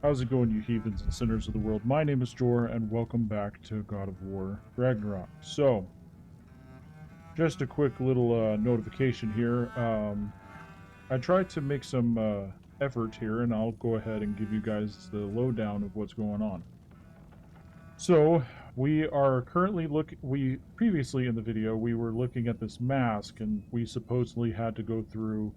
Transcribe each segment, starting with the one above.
How's it going, you heathens and sinners of the world? My name is Jor, and welcome back to God of War Ragnarok. So, just a quick little notification here. I tried to make some effort here, and I'll go ahead and give you guys the lowdown of what's going on. So, we are currently previously in the video, we were looking at this mask, and we supposedly had to go through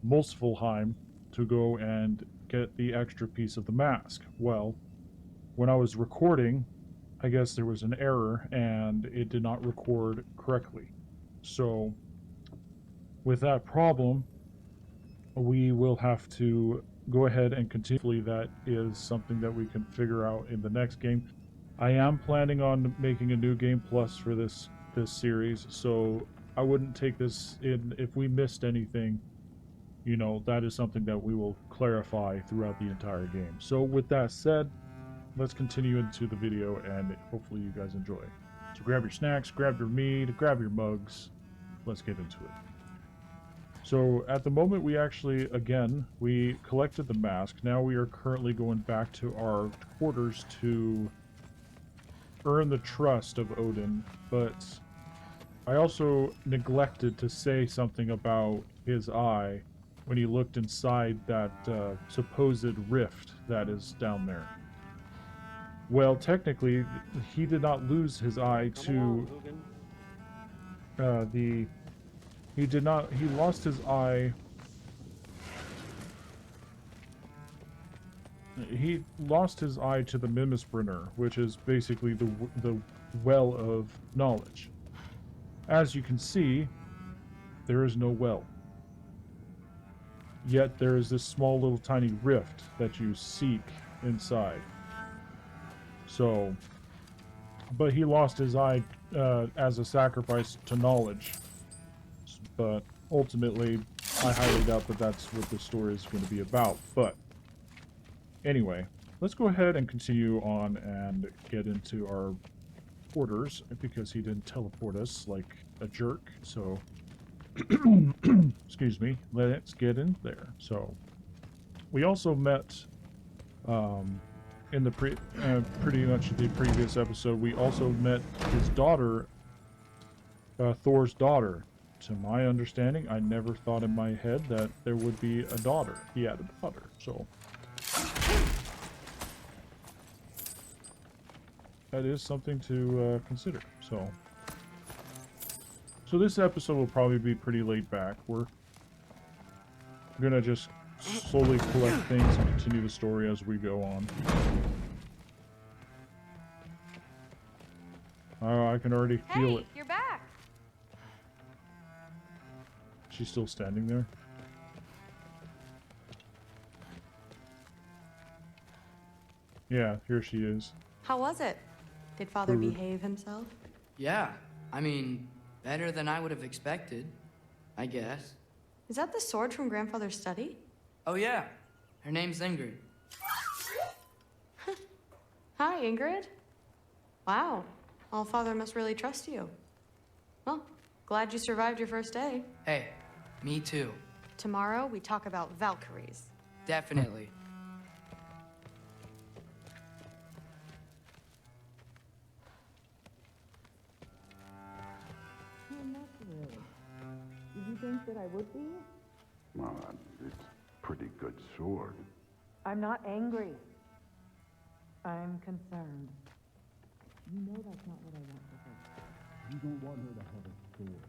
Muspelheim to go and get the extra piece of the mask. Well, when I was recording, I guess there was an error and it did not record correctly. So, with that problem, we will have to go ahead and continue. That is something that we can figure out in the next game. I am planning on making a new game plus for this series, so I wouldn't take this in if we missed anything. You know, that is something that we will clarify throughout the entire game. So with that said, let's continue into the video and hopefully you guys enjoy. So grab your snacks, grab your mead, grab your mugs. Let's get into it. So at the moment we collected the mask. Now we are currently going back to our quarters to earn the trust of Odin, but I also neglected to say something about his eye when he looked inside that supposed rift that is down there. Well, technically, he did not lose his eye to he lost his eye. He lost his eye to the Mimmisbrenner, which is basically the well of knowledge. As you can see, there is no well. Yet there is this small little tiny rift that you seek inside. So, but he lost his eye as a sacrifice to knowledge. But ultimately, I highly doubt that that's what the story is going to be about. But anyway, let's go ahead and continue on and get into our quarters, because he didn't teleport us like a jerk. So excuse me, let's get in there. So we also met in the pretty much the previous episode, we also met his daughter, Thor's daughter. To my understanding, I never thought in my head that there would be a daughter. He had a daughter, so that is something to consider. So this episode will probably be pretty laid back. We're gonna just slowly collect things and continue the story as we go on. I can already feel it. Hey, you're back. She's still standing there. Yeah, here she is. How was it? Did Father behave himself? Yeah, I mean, better than I would have expected, I guess. Is that the sword from Grandfather's study? Oh yeah, her name's Ingrid. Hi, Ingrid. Wow, Allfather must really trust you. Well, glad you survived your first day. Hey, me too. Tomorrow we talk about Valkyries. Definitely. Did you think that I would be? Well, it's a pretty good sword. I'm not angry. I'm concerned. You know that's not what I want for her. You don't want her to have a sword.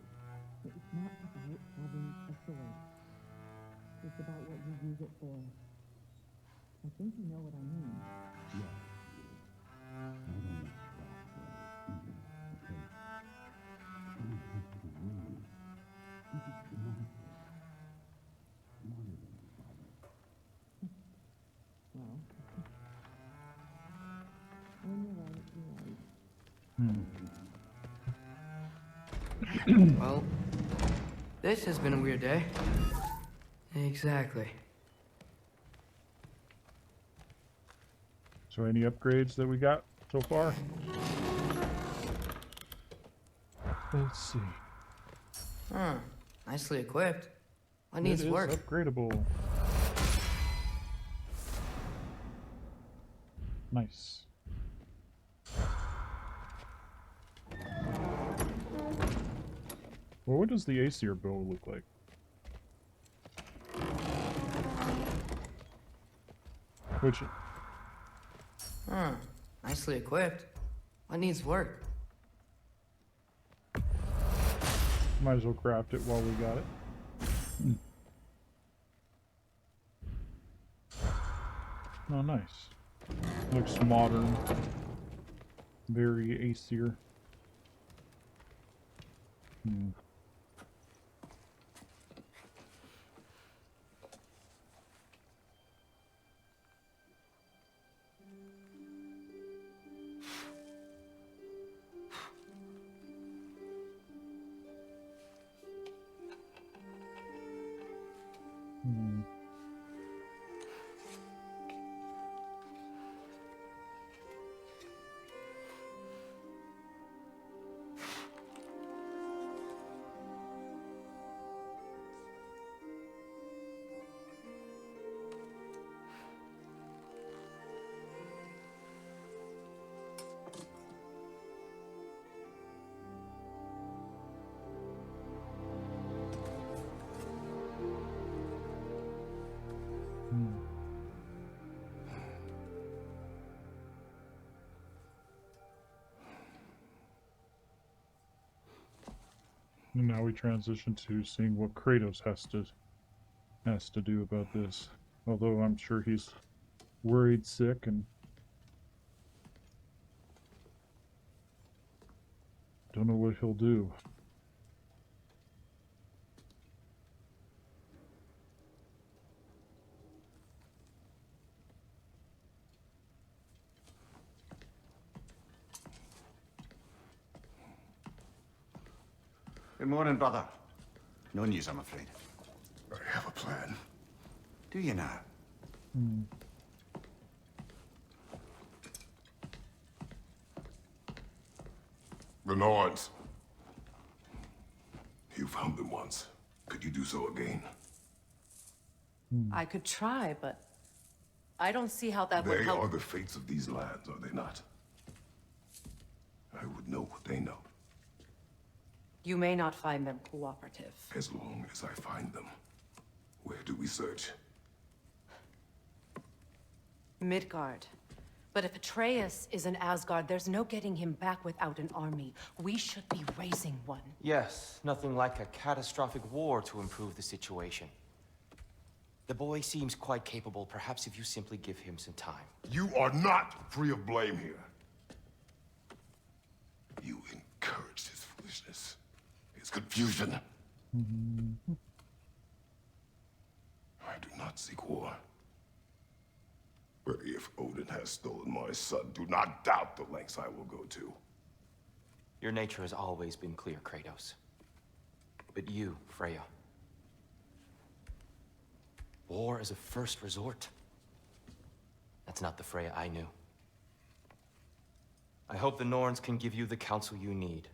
But it's not about having a sword. It's about what you use it for. I think you know what I mean. Yes. I don't want that sword either, okay? I don't have to win. This is smarter. Smarter than your father. Well, when you're right, you're right. Well, this has been a weird day. Exactly. So any upgrades that we got so far? Let's see. Huh. Nicely equipped. What needs It is work? upgradable. Nice. Well, what does the Aesir bow look like? Which, Huh. Nicely equipped. What needs work? might as well craft it while we got it. Oh, nice. Looks modern. Very Aesir. And now we transition to seeing what Kratos has to do about this. Although I'm sure he's worried sick and don't know what he'll do. Good morning, brother. No news, I'm afraid. I have a plan. Do you now? The Norns. You found them once. Could you do so again? I could try, but I don't see how that would They help. are the fates of these lands, are they not? I would know what they know, You may not find them cooperative. as long as I find them. Where do we search? Midgard. But if Atreus is in Asgard, there's no getting him back without an army. We should be raising one. Yes, nothing like a catastrophic war to improve the situation. The boy seems quite capable. Perhaps if you simply give him some time. You are not free of blame here. You encouraged his foolishness, his confusion. I do not seek war. But if Odin has stolen my son, do not doubt the lengths I will go to. Your nature has always been clear, Kratos. But you, Freya. War is a first resort. That's not the Freya I knew. I hope the Norns can give you the counsel you need.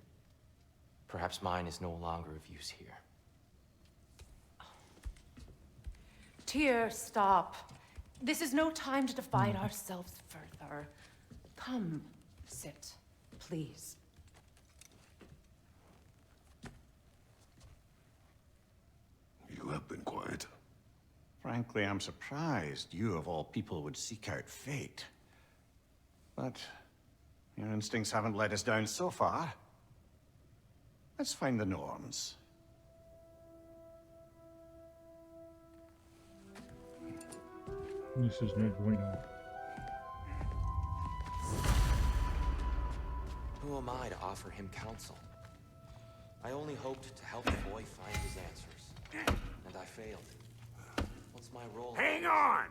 Perhaps mine is no longer of use here. Tyr, stop. This is no time to divide ourselves further. Come, sit, please. You have been quiet. Frankly, I'm surprised you, of all people, would seek out fate. But your instincts haven't let us down so far. Let's find the Norns. This is no bueno. Who am I to offer him counsel? I only hoped to help the boy find his answers. And I failed. What's my role? Hang on!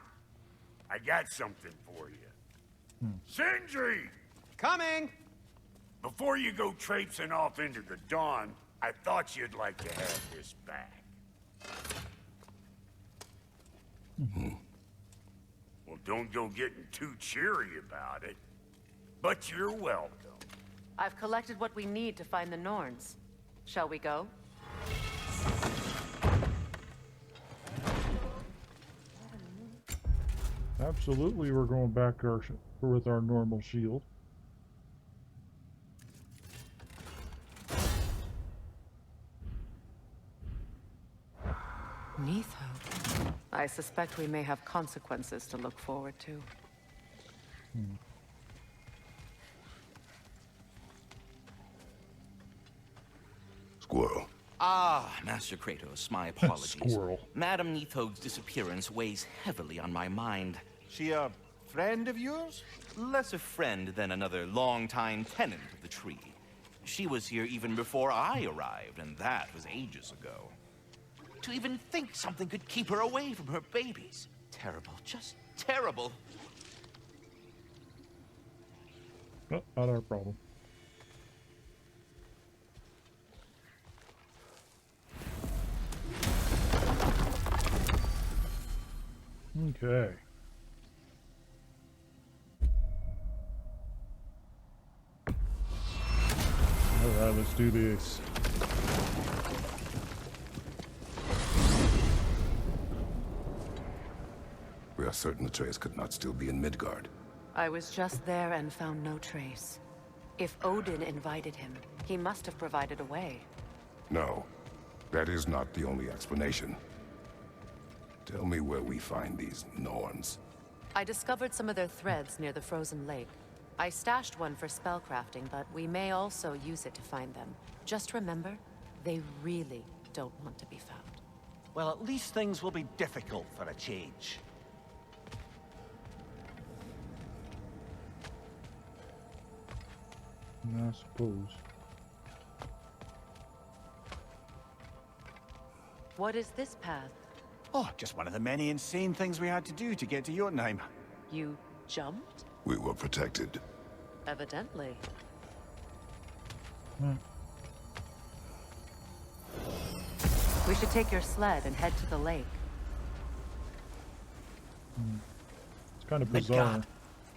I got something for you. Sindri! Coming! Before you go traipsing off into the dawn, I thought you'd like to have this back. Well, don't go getting too cheery about it. But you're welcome. I've collected what we need to find the Norns. Shall we go? Absolutely, we're going back or with our normal shield. Neath-hope. I suspect we may have consequences to look forward to. Squirrel. Ah, Master Kratos, my apologies. Squirrel. Madame Neatho's disappearance weighs heavily on my mind. She a friend of yours? Less a friend than another longtime tenant of the tree. She was here even before I arrived, and that was ages ago. To even think something could keep her away from her babies. Terrible, just terrible. Oh, not our problem. Okay. Alright, let's do this. We are certain Atreus could not still be in Midgard. I was just there and found no trace. If Odin invited him, he must have provided a way. No, that is not the only explanation. Tell me where we find these Norns. I discovered some of their threads near the frozen lake. I stashed one for spellcrafting, but we may also use it to find them. Just remember, they really don't want to be found. Well, at least things will be difficult for a change. I suppose. What is this path? Oh, just one of the many insane things we had to do to get to Jotunheim. You jumped? We were protected. Evidently. We should take your sled and head to the lake. It's kind of bizarre. Midgard.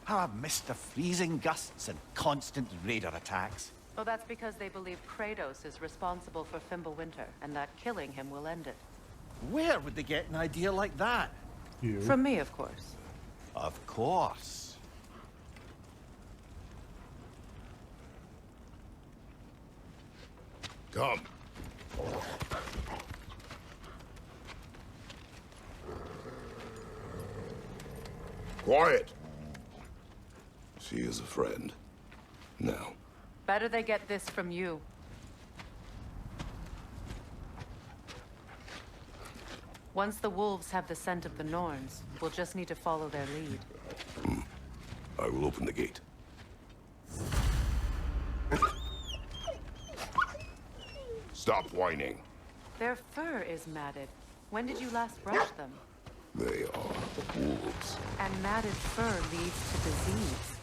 How I've missed the freezing gusts and constant raider attacks. Well, that's because they believe Kratos is responsible for Fimbulwinter, and that killing him will end it. Where would they get an idea like that? You. From me, of course. Of course. Come. Quiet. She is a friend. Now. Better they get this from you. Once the wolves have the scent of the Norns, we'll just need to follow their lead. I will open the gate. Stop whining. Their fur is matted. When did you last brush them? They are wolves. And matted fur leads to disease.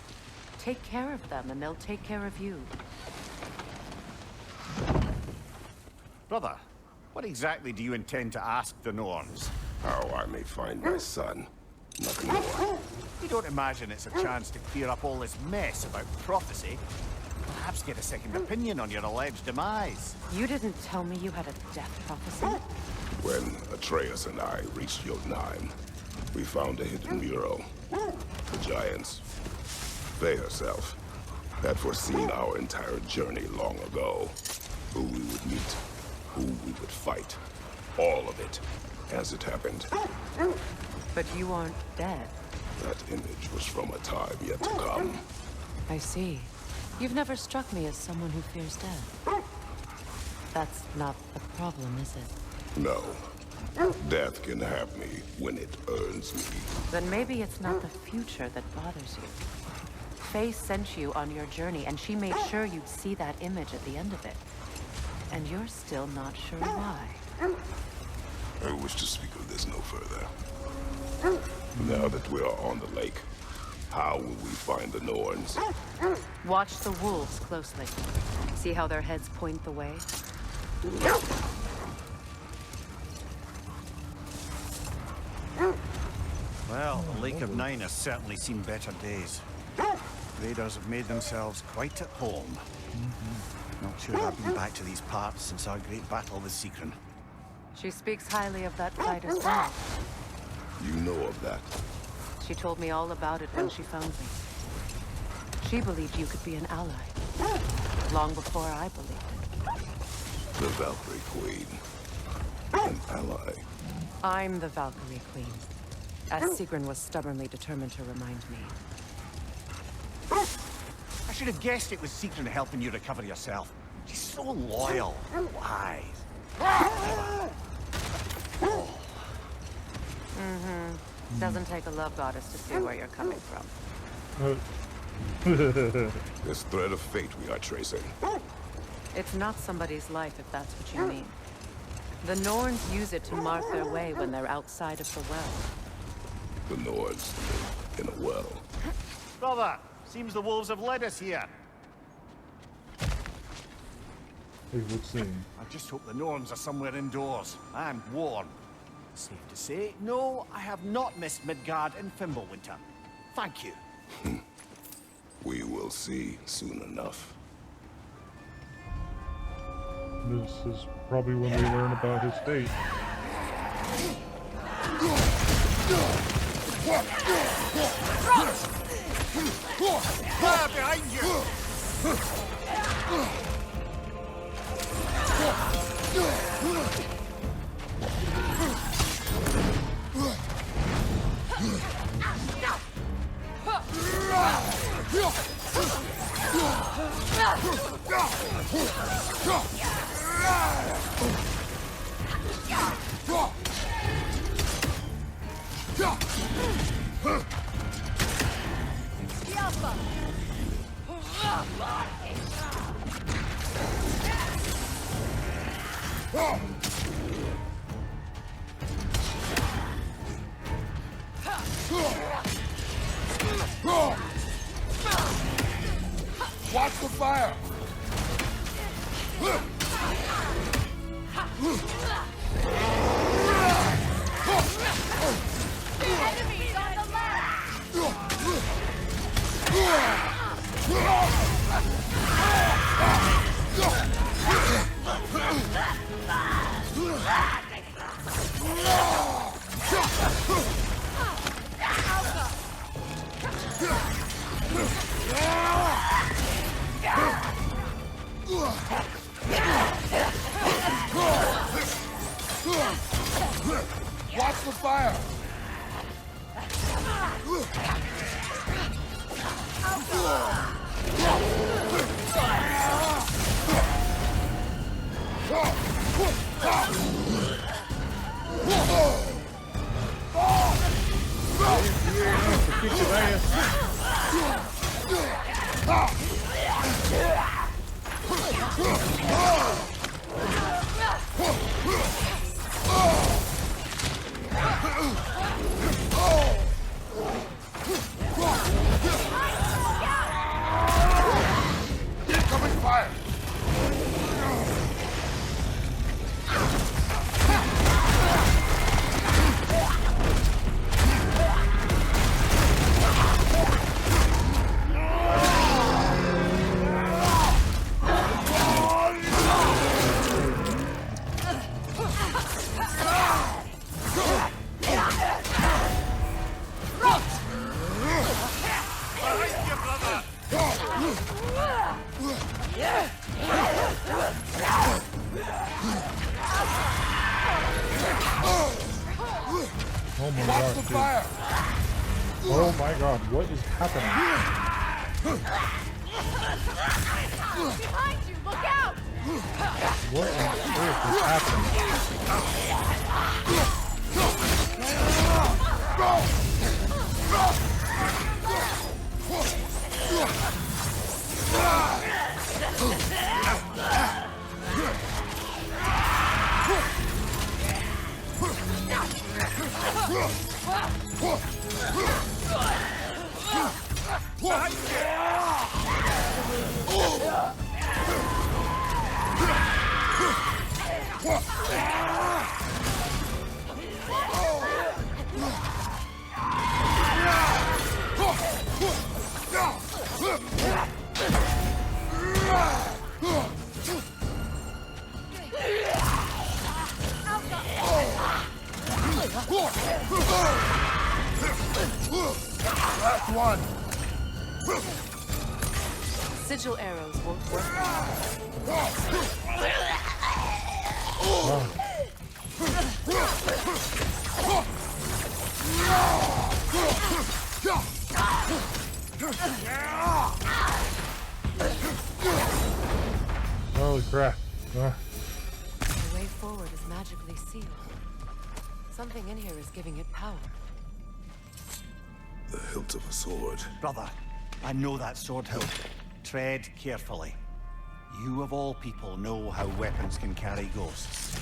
Take care of them, and they'll take care of you. Brother, what exactly do you intend to ask the Norns? How I may find my son. Nothing more. You don't imagine it's a chance to clear up all this mess about prophecy? Perhaps get a second opinion on your alleged demise. You didn't tell me you had a death prophecy? When Atreus and I reached Jotunheim, we found a hidden mural. The giants, they herself, had foreseen our entire journey long ago. Who we would meet, who we would fight. All of it, as it happened. But you aren't dead. That image was from a time yet to come. I see. You've never struck me as someone who fears death. That's not the problem, is it? No. Death can have me when it earns me. Then maybe it's not the future that bothers you. Faye sent you on your journey, and she made sure you'd see that image at the end of it. And you're still not sure why. I wish to speak of this no further. Now that we are on the lake, how will we find the Norns? Watch the wolves closely. See how their heads point the way? Well, the Lake of Nine has certainly seen better days. Raiders have made themselves quite at home. Not sure I've been back to these parts since our great battle with Seekron. She speaks highly of that fight as well. You know of that. She told me all about it when she found me. She believed you could be an ally. Long before I believed it. The Valkyrie Queen. An ally. I'm the Valkyrie Queen. As Sigrun was stubbornly determined to remind me. I should have guessed it was Sigrun helping you recover yourself. She's so loyal and wise. Doesn't take a love goddess to see where you're coming from. This thread of fate we are tracing. It's not somebody's life, if that's what you mean. The Norns use it to mark their way when they're outside of the well. The Nords live in a well. Brother, seems the wolves have led us here. Hey, let's see. I just hope the Norns are somewhere indoors. I'm warm. Safe to say, no, I have not missed Midgard and Fimbulwinter. Thank you. We will see soon enough. This is probably when we learn about his fate. Fire behind you! Watch the fire! Enemies on the Watch the fire! Incoming fire! Oh my Watch god, the dude. fire! Oh my god, what is happening? Behind you! Look out! What on earth is happening? Last one! sigil arrows won't work. Holy crap. The way forward is magically sealed. Something in here is giving it power. The hilt of a sword. Brother, I know that sword hilt. Tread carefully. You of all people know how weapons can carry ghosts.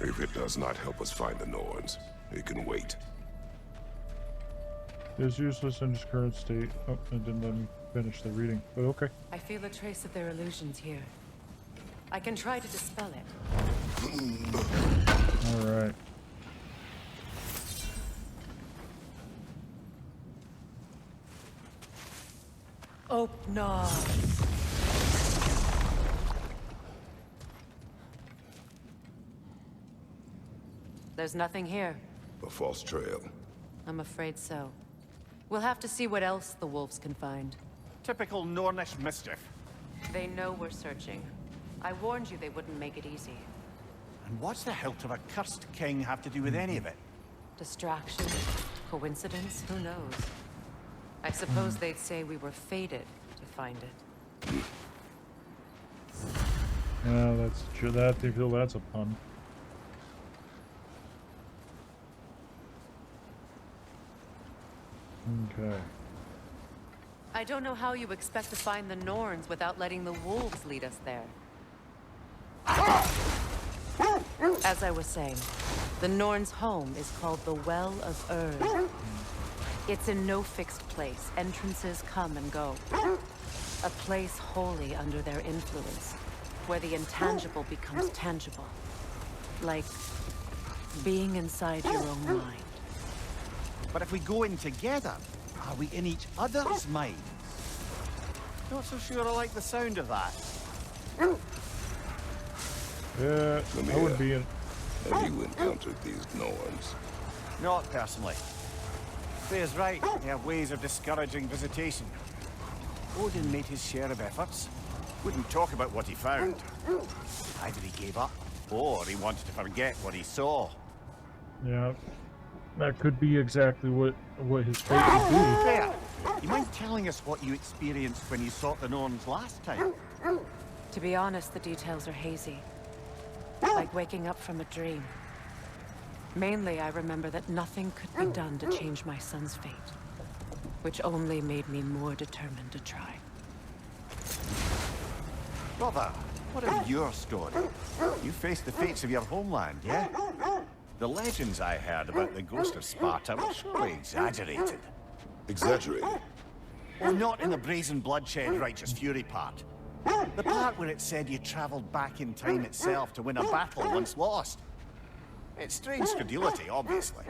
If it does not help us find the Norns, it can wait. It is useless in its current state. Oh, it didn't let me finish the reading, but okay. I feel a trace of their illusions here. I can try to dispel it. Alright. Open up. There's nothing here. A false trail. I'm afraid so. We'll have to see what else the wolves can find. Typical Nornish mischief. They know we're searching. I warned you they wouldn't make it easy. And what's the hilt of a cursed king have to do with any of it? Distraction? Coincidence? Who knows? I suppose they'd say we were fated to find it. Yeah, that's true. They feel that's a pun. Okay. I don't know how you expect to find the Norns without letting the wolves lead us there. As I was saying, the Norns' home is called the Well of Erd. It's in no fixed place. Entrances come and go. A place wholly under their influence, where the intangible becomes tangible. Like being inside your own mind. But if we go in together, are we in each other's minds? Not so sure I like the sound of that. Yeah, I would be in. Have you encountered these Norns? Not personally. Faye's right, they have ways of discouraging visitation. Odin made his share of efforts. Wouldn't talk about what he found. Either he gave up, or he wanted to forget what he saw. Yeah, that could be exactly what his fate would be. Faye, you mind telling us what you experienced when you sought the Norns last time? To be honest, the details are hazy. Like waking up from a dream. Mainly, I remember that nothing could be done to change my son's fate. Which only made me more determined to try. Brother, what of your story? You faced the fates of your homeland, yeah? The legends I heard about the ghost of Sparta were surely exaggerated. Exaggerated? Well, not in the brazen bloodshed righteous fury part. The part where it said you traveled back in time itself to win a battle once lost. It's strange credulity, obviously.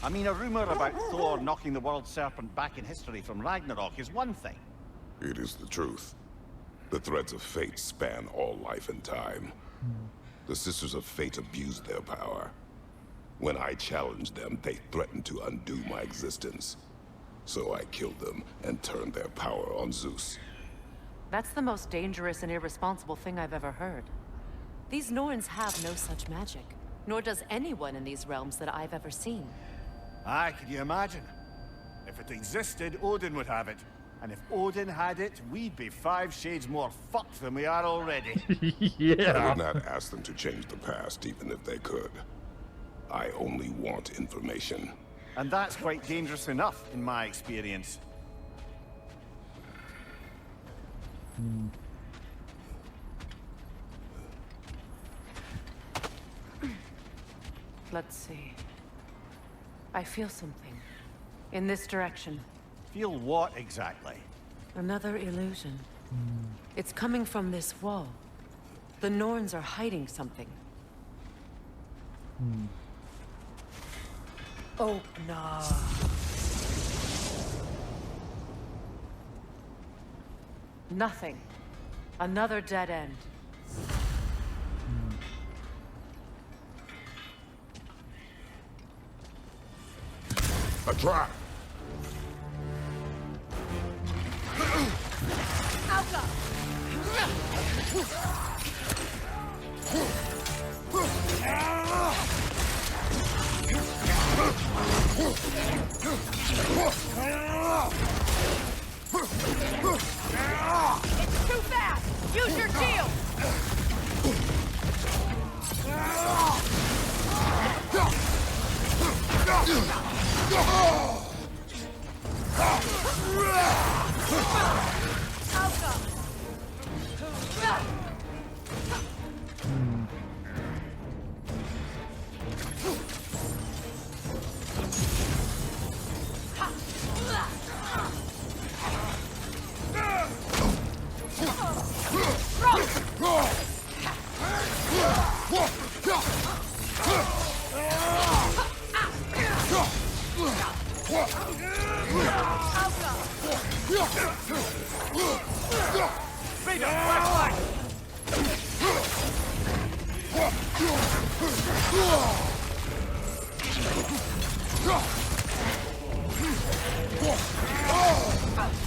I mean, a rumor about Thor knocking the world serpent back in history from Ragnarok is one thing. It is the truth. The threads of fate span all life and time. The Sisters of Fate abused their power. When I challenged them, they threatened to undo my existence. So I killed them and turned their power on Zeus. That's the most dangerous and irresponsible thing I've ever heard. These Norns have no such magic. Nor does anyone in these realms that I've ever seen. Aye, can you imagine? If it existed, Odin would have it. And if Odin had it, we'd be 5 shades more fucked than we are already. Yeah. I would not ask them to change the past, even if they could. I only want information. And that's quite dangerous enough, in my experience. Let's see. I feel something. In this direction. Feel what exactly? Another illusion. It's coming from this wall. The Norns are hiding something. Oh, no. Nothing. Another dead end. A trap! It's too fast! Use your shield!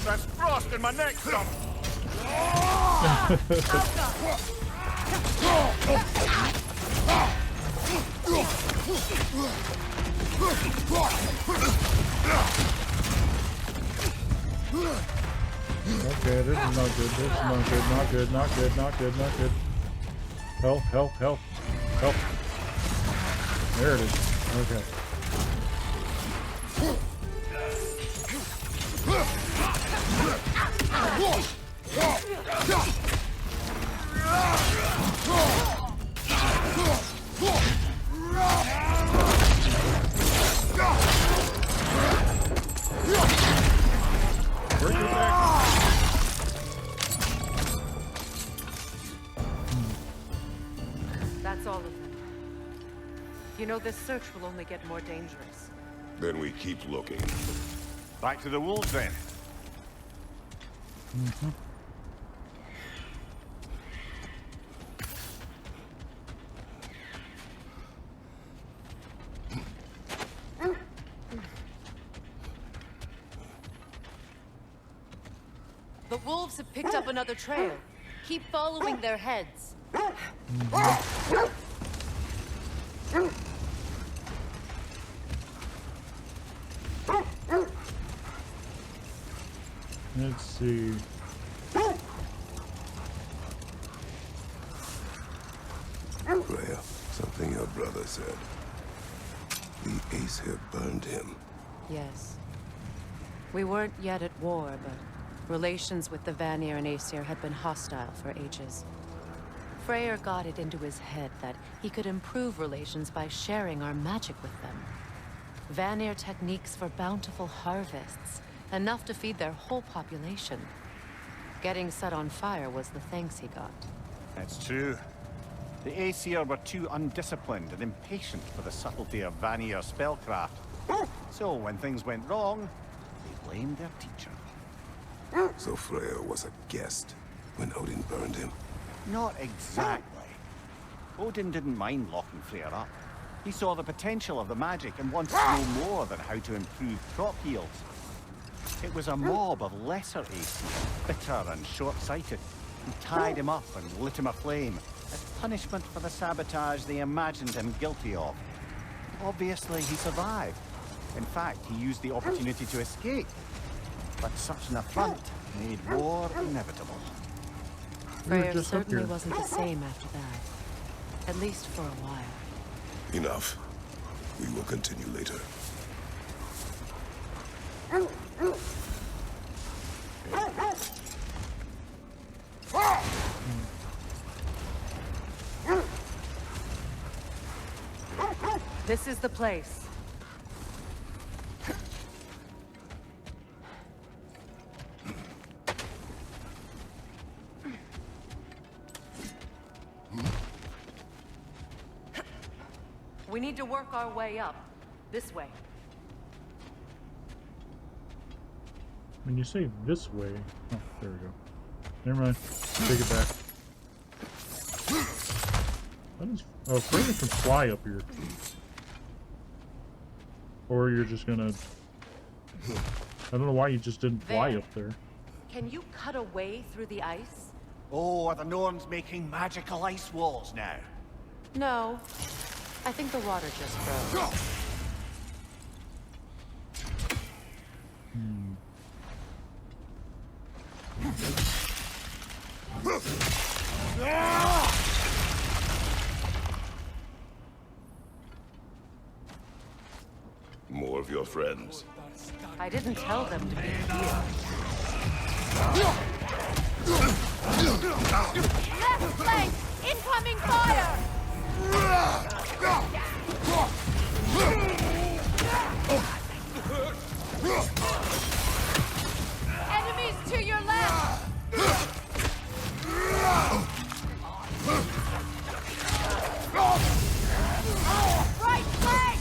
That's frost in my neck, son. Okay, this is not good. This is not good. Not good. Not good. Not good. Not good. Help! Help! Help! Help! There it is. Okay. Break your back. That's all of them. You know, this search will only get more dangerous. Then we keep looking. Back to the wolves, then. The wolves have picked up another trail. Keep following their heads. Let's see. Freya, something your brother said. The Aesir burned him. Yes. We weren't yet at war, but relations with the Vanir and Aesir had been hostile for ages. Freyr got it into his head that he could improve relations by sharing our magic with them. Vanir techniques for bountiful harvests, enough to feed their whole population. Getting set on fire was the thanks he got. That's true. The Aesir were too undisciplined and impatient for the subtlety of Vanir spellcraft. So when things went wrong, they blamed their teacher. So Freya was a guest when Odin burned him. Not exactly. Odin didn't mind locking Freyr up. He saw the potential of the magic and wanted to know more than how to improve crop yields. It was a mob of lesser Aesir, bitter and short-sighted, who tied him up and lit him aflame as punishment for the sabotage they imagined him guilty of. Obviously, he survived. In fact, he used the opportunity to escape. But such an affront made war inevitable. Freyr just up certainly here. wasn't the same after that. At least for a while. Enough. We will continue later. This is the place. We need to work our way up. This way. When you say this way... Oh, there we go. Never mind. Take it back. That is... Oh, Freya can fly up here. Or you're just gonna... I don't know why you just didn't fly There. up there. Can you cut a way through the ice? Oh, are the Norns making magical ice walls now? No. I think the water just froze. More of your friends. I didn't tell them to be here. Left flank! Incoming fire! Enemies to your left! Right flank!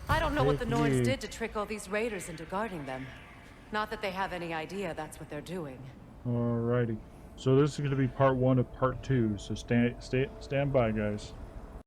I don't know what the Norns did to trick all these raiders into guarding them. Not that they have any idea that's what they're doing. Alrighty. So this is going to be part 1 of part 2. So stand by, guys.